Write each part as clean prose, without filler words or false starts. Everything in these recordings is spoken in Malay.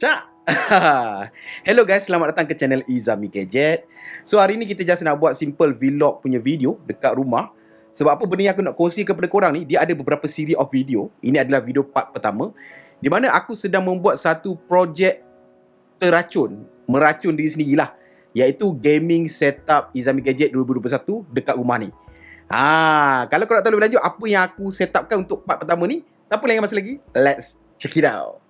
Cak! Hello guys, selamat datang ke channel Izami Gadget. So hari ni kita just nak buat simple vlog punya video dekat rumah. Sebab apa benda yang aku nak kongsi kepada korang ni, dia ada beberapa siri of video. Ini adalah video part pertama, di mana aku sedang membuat satu projek meracun diri sendirilah, iaitu gaming setup Izami Gadget 2021 dekat rumah ni. Kalau korang nak tahu lebih lanjut apa yang aku setupkan untuk part pertama ni, tanpa lengah masa lagi, let's check it out.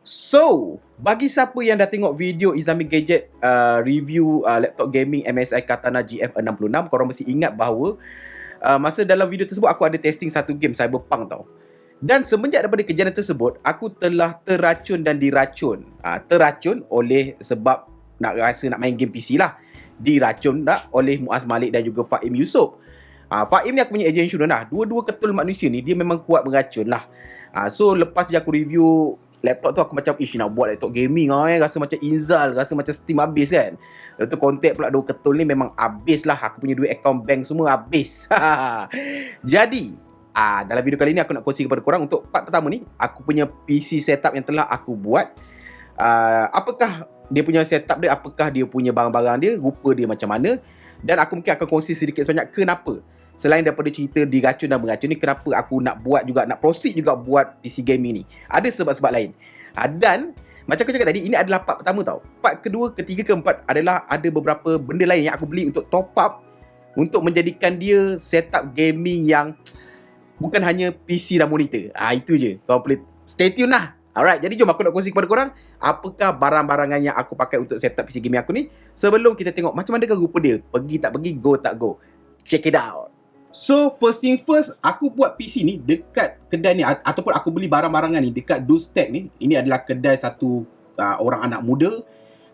So, bagi siapa yang dah tengok video Izami Gadget review laptop gaming MSI Katana GF66, korang mesti ingat bahawa masa dalam video tersebut aku ada testing satu game Cyberpunk tau. Dan semenjak daripada kejadian tersebut, aku telah terracun dan diracun. Terracun oleh sebab nak main game PC lah. Diracun tak oleh Muaz Malik dan juga Faim Yusof. Faim ni aku punya agent insurance lah. Dua-dua ketul manusia ni, dia memang kuat meracun lah. So, lepas je aku review laptop tu, aku macam nak buat laptop gaming rasa macam Inzal, rasa macam Steam habis kan. Lepas tu kontak pula dua ketul ni memang habis lah. Aku punya duit account bank semua habis. Jadi dalam video kali ni aku nak kongsi kepada korang untuk part pertama ni, aku punya PC setup yang telah aku buat. Apakah dia punya setup dia, apakah dia punya barang-barang dia, rupa dia macam mana. Dan aku mungkin akan kongsi sedikit sebanyak kenapa, selain daripada cerita diracun dan meracun ni, kenapa aku nak buat juga, nak proceed juga buat PC gaming ni. Ada sebab-sebab lain. Dan macam aku cakap tadi, ini adalah part pertama tau. Part kedua, ketiga, keempat adalah ada beberapa benda lain yang aku beli untuk top up, untuk menjadikan dia setup gaming yang bukan hanya PC dan monitor. Itu je. Korang boleh stay tune lah. Alright, jadi jom aku nak kongsi kepada korang apakah barang-barangan yang aku pakai untuk setup PC gaming aku ni, sebelum kita tengok macam mana kan rupa dia. Pergi tak pergi, go tak go. Check it out. So, first thing first, aku buat PC ni dekat kedai ni, ataupun aku beli barang-barangan ni dekat Dustech ni. Ini adalah kedai satu orang anak muda.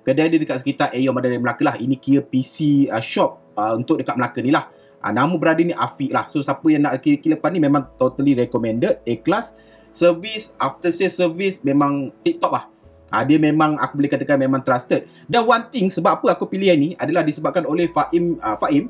Kedai dia dekat sekitar area Madani Melaka lah. Ini kira PC shop untuk dekat Melaka ni lah. Nama brother ni Afiq lah. So, siapa yang nak kira lepas ni memang totally recommended. A-class. Service, after sales service memang tip-top lah. Dia memang, aku boleh katakan memang trusted. Dan one thing, sebab apa aku pilih yang ni adalah disebabkan oleh Faim.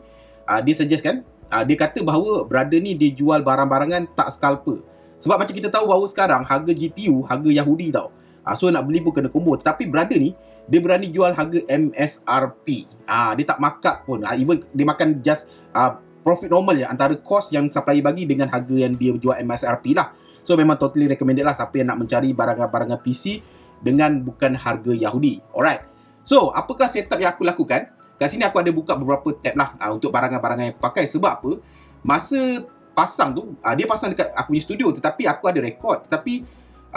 Dia suggestkan, dia kata bahawa brother ni dia jual barang-barangan tak scalper. Sebab macam kita tahu bahawa sekarang harga GPU, harga Yahudi tau. So nak beli pun kena combo. Tetapi brother ni, dia berani jual harga MSRP. Dia tak markup pun. Even dia makan just profit normal je antara cost yang supplier bagi dengan harga yang dia jual MSRP lah. So memang totally recommended lah siapa yang nak mencari barang-barangan PC dengan bukan harga Yahudi. Alright. So, apakah setup yang aku lakukan? Kat sini aku ada buka beberapa tab lah untuk barang-barangan yang aku pakai. Sebab apa? Masa pasang tu, dia pasang dekat aku punya studio, tetapi aku ada rekod. Tetapi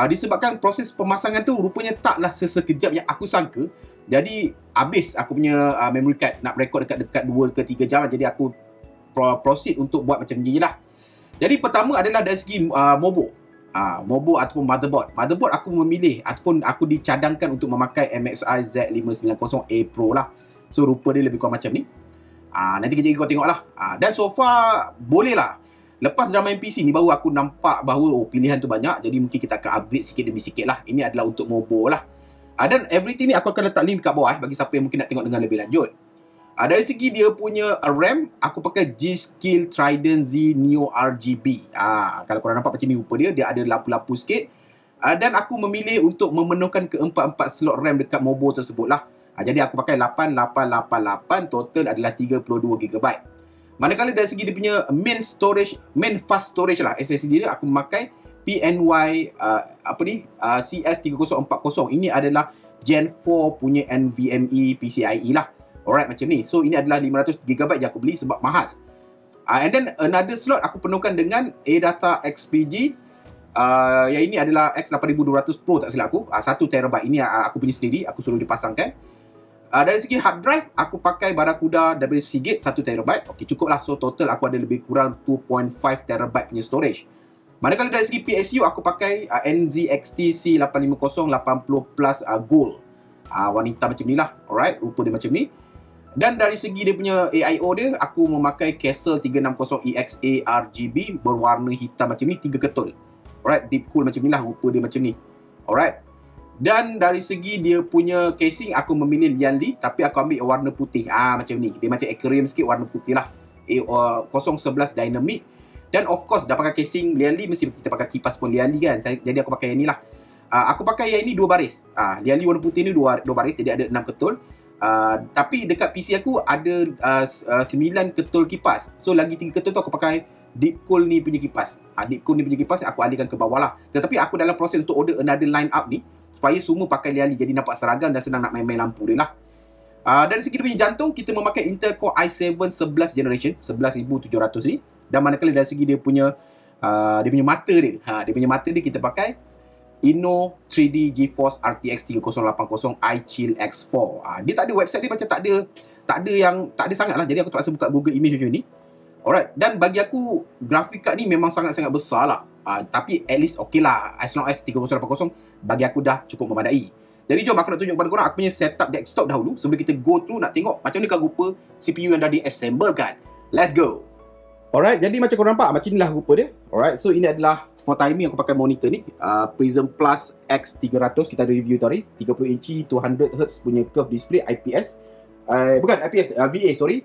disebabkan proses pemasangan tu rupanya taklah sesekejap yang aku sangka. Jadi habis aku punya memory card nak rekod dekat 2 ke 3 jam. Jadi aku proceed untuk buat macam ni je lah. Jadi pertama adalah dari segi motherboard ataupun motherboard. Motherboard aku memilih ataupun aku dicadangkan untuk memakai MSI Z590A Pro lah. So rupa dia lebih kurang macam ni. Nanti kejap lagi kau tengok lah. Dan so far boleh lah. Lepas dah main PC ni baru aku nampak bahawa pilihan tu banyak. Jadi mungkin kita akan upgrade sikit demi sikit lah. Ini adalah untuk mobile lah. Dan everything ni aku akan letak link kat bawah bagi siapa yang mungkin nak tengok dengan lebih lanjut. Dari segi dia punya RAM, aku pakai G-Skill Trident Z Neo RGB. Kalau korang nampak macam ni rupa dia, dia ada lampu-lampu sikit. Dan aku memilih untuk memenuhkan keempat-empat slot RAM dekat mobile tersebut lah. Jadi aku pakai 8888, total adalah 32GB. Manakala dari segi dia punya main fast storage lah, SSD dia, aku memakai PNY CS3040. Ini adalah Gen 4 punya NVMe PCIe lah. Alright, macam ni. So, ini adalah 500GB yang aku beli sebab mahal. And then, another slot aku penuhkan dengan ADATA XPG. Yang ini adalah X8200 Pro, tak silap aku. 1TB. Ini aku punya sendiri. Aku suruh dipasangkan. Dari segi hard drive, aku pakai Barakuda dari Seagate 1TB. Okey, cukup lah. So, total aku ada lebih kurang 2.5TB punya storage. Manakala dari segi PSU, aku pakai NZXT C850 80 Plus Gold. Wanita macam ni lah. Alright, rupa dia macam ni. Dan dari segi dia punya AIO dia, aku memakai Castle 360EXA RGB berwarna hitam macam ni, 3 ketul. Alright, deep cool macam ni lah, rupa dia macam ni. Alright. Dan dari segi dia punya casing, aku memilih Lianli, tapi aku ambil warna putih. Macam ni. Dia macam aquarium sikit, warna putih lah. 011 Dynamic. Dan of course, dah pakai casing Lianli, mesti kita pakai kipas pun Lianli kan. Jadi aku pakai yang ni lah. Aku pakai yang ini 2 baris. Lianli warna putih ni 2 baris, jadi ada 6 ketul. Tapi dekat PC aku ada 9 ketul kipas. So lagi 3 ketul tu aku pakai Deepcool ni punya kipas. Deepcool ni punya kipas aku alihkan ke bawah lah. Tetapi aku dalam proses untuk order another line up ni, supaya semua pakai Lianli, jadi nampak seragam dan senang nak main-main lampu dia lah. Dari segi dia punya jantung, kita memakai Intel Core i7 11 generation, 11700 ni. Dan manakala dari segi dia punya mata dia, dia punya mata dia kita pakai Inno 3D GeForce RTX 3080 iChill X4. Dia tak ada website dia, macam tak ada sangat lah. Jadi aku terpaksa buka Google Image macam ni. Alright, dan bagi aku grafik card ni memang sangat-sangat besar lah. Tapi at least okay lah, as long as 3080 bagi aku dah cukup memadai. Jadi jom aku nak tunjuk kepada korang aku punya setup desktop dahulu sebelum kita go through nak tengok macam ni kan rupa CPU yang dah di-assemble kan. Let's go. Alright, jadi macam korang nampak macam inilah rupa dia. Alright, so ini adalah for timing aku pakai monitor ni, Prism Plus X300, kita ada review tadi, 30 inci 200Hz punya curve display IPS. Bukan IPS, VA sorry.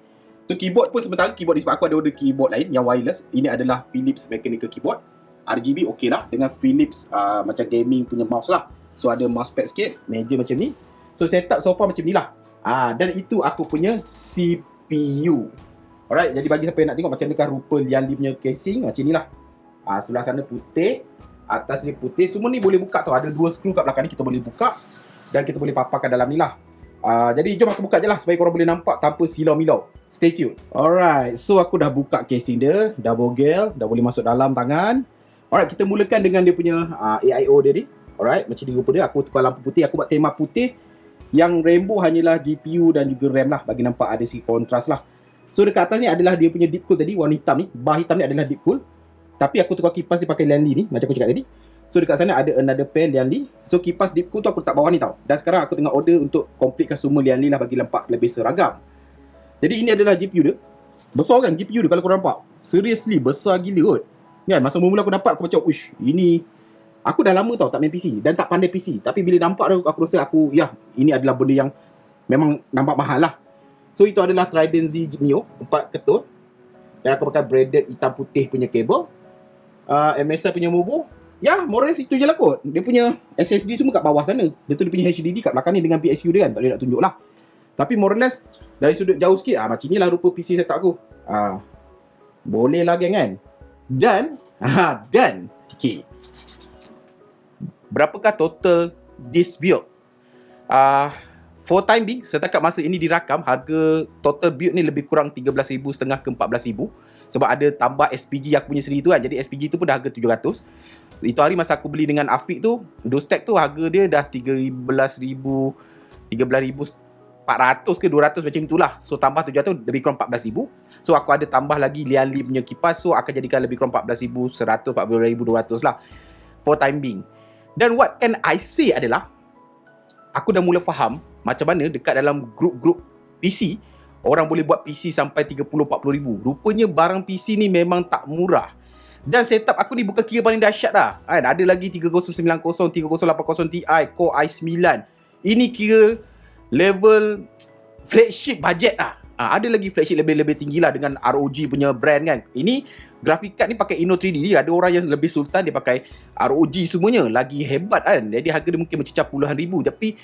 Tu keyboard pun sementara keyboard ni sebab aku ada order keyboard lain yang wireless. Ini adalah Philips mechanical keyboard. RGB okey lah dengan Philips macam gaming punya mouse lah. So ada mousepad sikit, meja macam ni. So setup sofa macam ni lah. Dan itu aku punya CPU. Alright, jadi bagi siapa yang nak tengok macam ni kan rupa Lianli punya casing macam ni lah. Sebelah sana putih, atas ni putih. Semua ni boleh buka tau. Ada 2 skru kat belakang ni kita boleh buka dan kita boleh paparkan dalam ni lah. Jadi jom aku buka je lah supaya korang boleh nampak tanpa silau-milau. Stay tune. Alright, so aku dah buka casing dia, dah bogel, dah boleh masuk dalam tangan. Alright, kita mulakan dengan dia punya AIO dia ni. Alright, macam ni rupa dia. Aku tukar lampu putih, aku buat tema putih. Yang rainbow hanyalah GPU dan juga RAM lah, bagi nampak ada si kontras lah. So dekat atas ni adalah dia punya deep cool tadi, warna hitam ni. Bar hitam ni adalah deep cool. Tapi aku tukar kipas dia pakai Lianli ni, macam aku cakap tadi. So dekat sana ada another pair Lianli. So kipas deep cool tu aku letak bawah ni tau. Dan sekarang aku tengah order untuk completekan semua Lianli lah bagi nampak lebih seragam. Jadi ini adalah GPU dia. Besar kan GPU dia kalau korang nampak. Seriously besar gila kot. Kan masa mula-mula aku dapat aku macam uish, ini aku dah lama tau tak main PC dan tak pandai PC. Tapi bila nampak aku rasa ini adalah benda yang memang nampak mahal lah. So itu adalah Trident Z Neo 4 ketul. Dan aku pakai braided hitam putih punya kabel. MSI punya mobile. More or less itu je lah kot. Dia punya SSD semua kat bawah sana. Dia tu dia punya HDD kat belakang ni dengan PSU dia kan. Tak boleh nak tunjuk lah. Tapi more or less dari sudut jauh sikit macam inilah rupa PC setup aku. Boleh lah geng kan. Dan okay, berapakah total this build? For time being, setakat masa ini dirakam, harga total build ni lebih kurang 13,500 ke 14,000. Sebab ada tambah SPG aku punya sendiri tu kan. Jadi SPG tu pun dah harga 700. Itu hari masa aku beli dengan Afiq tu, Dostek tu harga dia dah 13,400 ke 200 macam itulah. So tambah 700 lebih kurang 14,000. So aku ada tambah lagi Lianli punya kipas. So akan jadikan lebih kurang 14,100, 14,200 lah for time being. Dan what can I say adalah, aku dah mula faham macam mana dekat dalam grup-grup PC orang boleh buat PC sampai 30-40 ribu. Rupanya barang PC ni memang tak murah. Dan setup aku ni bukan kira paling dahsyat dah kan. Ada lagi 3090, 3080 Ti, Core i9. Ini kira level flagship budget lah. Ada lagi flagship lebih tinggi lah dengan ROG punya brand kan. Ini graphic card ni pakai Inno 3D. Ada orang yang lebih sultan dia pakai ROG semuanya. Lagi hebat kan. Jadi harga dia mungkin mencecah puluhan ribu. Tapi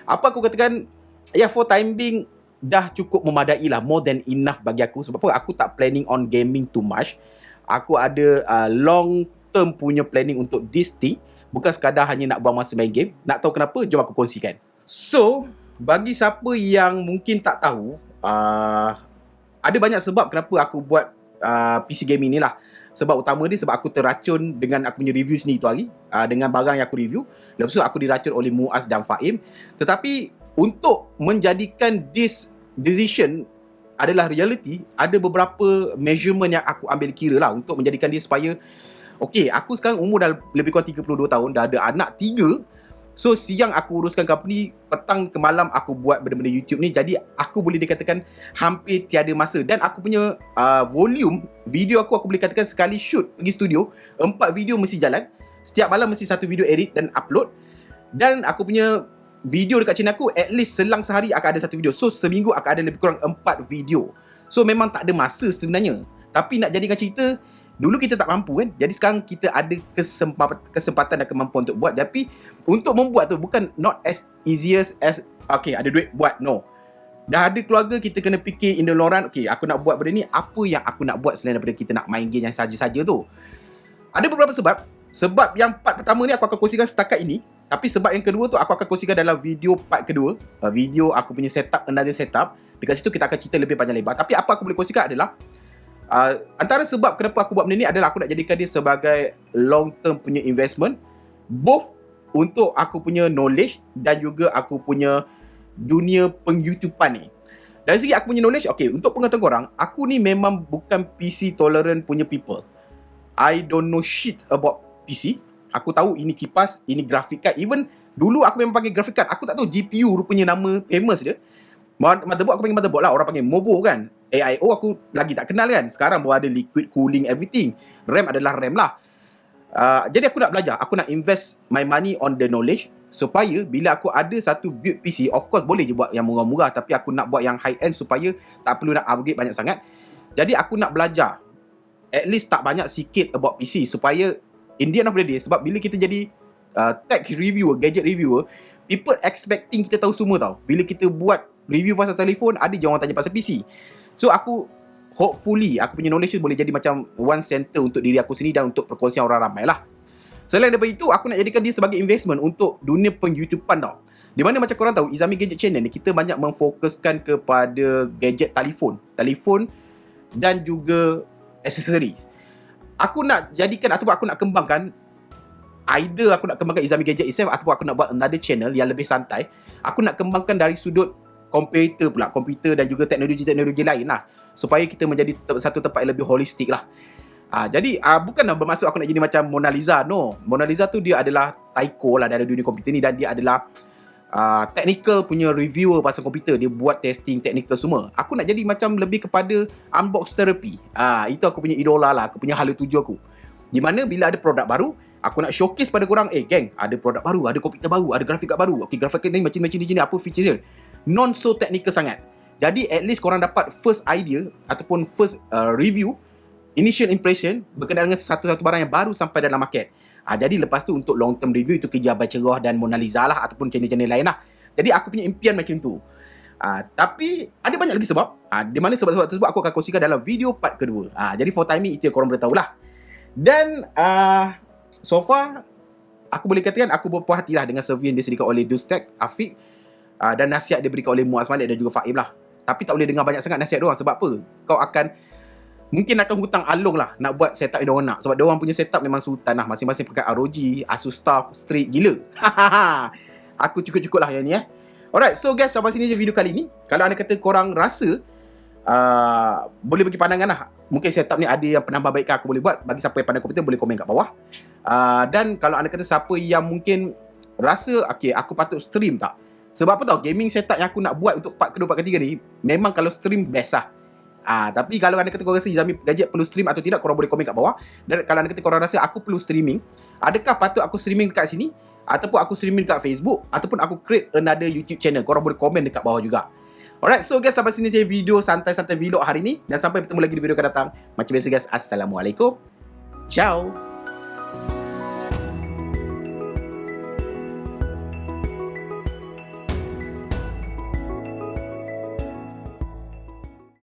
apa aku katakan, for time being dah cukup memadai lah. More than enough bagi aku. Sebab apa? Aku tak planning on gaming too much. Aku ada long term punya planning untuk this thing. Bukan sekadar hanya nak buang masa main game. Nak tahu kenapa? Jom aku kongsikan. So, bagi siapa yang mungkin tak tahu, ada banyak sebab kenapa aku buat PC gaming ni lah. Sebab utama dia sebab aku terracun dengan aku punya review sendiri tu hari, dengan barang yang aku review. Lepas tu aku diracun oleh Muaz dan Faim. Tetapi untuk menjadikan this decision adalah reality, ada beberapa measurement yang aku ambil kira lah untuk menjadikan dia supaya aku sekarang umur dah lebih kurang 32 tahun, dah ada anak 3. So siang aku uruskan company, petang ke malam aku buat benda-benda YouTube ni. Jadi aku boleh dikatakan hampir tiada masa. Dan aku punya volume video aku boleh katakan sekali shoot pergi studio 4 video mesti jalan. Setiap malam mesti 1 video edit dan upload. Dan aku punya video dekat channel aku, at least selang sehari akan ada satu video. So seminggu akan ada lebih kurang 4 video. So memang tak ada masa sebenarnya. Tapi nak jadikan cerita, dulu kita tak mampu kan. Jadi sekarang kita ada kesempatan dan kemampuan untuk buat. Tapi untuk membuat tu bukan not as easy as okay, ada duit buat. No. Dah ada keluarga, kita kena fikir in the long run. Okay, aku nak buat benda ni, apa yang aku nak buat selain daripada kita nak main game yang saja-saja tu. Ada beberapa sebab. Sebab yang part pertama ni aku akan kongsikan setakat ini. Tapi sebab yang kedua tu aku akan kongsikan dalam video part kedua. Video aku punya setup, another setup. Dekat situ kita akan cerita lebih panjang lebar. Tapi apa aku boleh kongsikan adalah antara sebab kenapa aku buat benda ni adalah aku nak jadikan dia sebagai long term punya investment. Both untuk aku punya knowledge dan juga aku punya dunia peng-YouTubean ni. Dari segi aku punya knowledge, okay, untuk pengetahuan korang, aku ni memang bukan PC tolerant punya people. I don't know shit about PC. Aku tahu ini kipas, ini graphic card. Even dulu aku memang pakai graphic card. Aku tak tahu GPU rupanya nama famous dia. Motherboard aku panggil motherboard lah. Orang panggil Mobo kan. AIO aku lagi tak kenal kan. Sekarang baru ada liquid cooling everything. RAM adalah RAM lah. Jadi aku nak belajar. Aku nak invest my money on the knowledge. Supaya bila aku ada satu build PC, of course boleh je buat yang murah-murah. Tapi aku nak buat yang high end supaya tak perlu nak upgrade banyak sangat. Jadi aku nak belajar. At least tak banyak sikit about PC. Supaya in the end of the day, sebab bila kita jadi tech reviewer, gadget reviewer, people expecting kita tahu semua tau. Bila kita buat review pasal telefon, ada je orang tanya pasal PC. So aku hopefully aku punya knowledge boleh jadi macam one center untuk diri aku sendiri dan untuk perkongsian orang ramai lah. Selain daripada itu, aku nak jadikan dia sebagai investment untuk dunia peng-YouTubean tau. Di mana macam korang tahu, Izami Gadget Channel ni kita banyak memfokuskan kepada gadget telefon dan juga accessories. Aku nak jadikan ataupun aku nak kembangkan, either aku nak kembangkan Izami Gadget itself ataupun aku nak buat another channel yang lebih santai. Aku nak kembangkan dari sudut komputer dan juga teknologi-teknologi lain lah, supaya kita menjadi satu tempat yang lebih holistik lah. Jadi bukanlah bermaksud aku nak jadi macam Mona Lisa. No, Mona Lisa tu dia adalah tyco lah dalam dunia komputer ni. Dan dia adalah technical punya reviewer pasal komputer. Dia buat testing technical semua. Aku nak jadi macam lebih kepada unbox therapy. Itu aku punya idola lah. Aku punya hala tuju aku. Di mana bila ada produk baru, aku nak showcase pada korang, geng, ada produk baru, ada komputer baru, ada grafik card baru. Okay, grafik card ni macam ni, apa features dia. Non so technical sangat. Jadi at least korang dapat first idea ataupun first review, initial impression berkenaan dengan satu-satu barang yang baru sampai dalam market. Jadi lepas tu untuk long term review itu kerja Abang Cerah dan Mona Lisa lah ataupun channel-channel lain lah. Jadi aku punya impian macam tu. Tapi ada banyak lagi sebab. Di mana sebab-sebab tersebut aku akan kongsikan dalam video part kedua. Jadi for timing itu yang korang boleh tahulah. Dan so far aku boleh katakan aku berpuas hati lah dengan survey yang disediakan oleh Dustek, Afiq, dan nasihat dia berikan oleh Muaz Malik dan juga Faim lah. Tapi tak boleh dengar banyak sangat nasihat diorang. Sebab apa? Mungkin akan hutang alung lah nak buat setup yang diorang nak. Sebab diorang punya setup memang sultan lah. Masing-masing pakai ROG, Asus TUF, Street, gila. Aku cukup-cukup lah yang ni Alright, so guys, sampai sini je video kali ni. Kalau anda kata korang rasa boleh bagi pandangan lah. Mungkin setup ni ada yang penambahbaikan aku boleh buat. Bagi siapa yang pandai komputer boleh komen kat bawah. Dan kalau anda kata siapa yang mungkin rasa okay, aku patut stream tak? Sebab apa tau, gaming setup yang aku nak buat untuk part kedua, part ketiga ni, memang kalau stream best lah. Tapi kalau anda kata korang rasa Izami Gadget perlu stream atau tidak, korang boleh komen kat bawah. Dan kalau anda kata korang rasa aku perlu streaming, adakah patut aku streaming dekat sini, ataupun aku streaming dekat Facebook, ataupun aku create another YouTube channel, korang boleh komen dekat bawah juga. Alright, so guys, sampai sini je video santai-santai vlog hari ni. Dan sampai bertemu lagi di video akan datang. Macam biasa guys, Assalamualaikum. Ciao.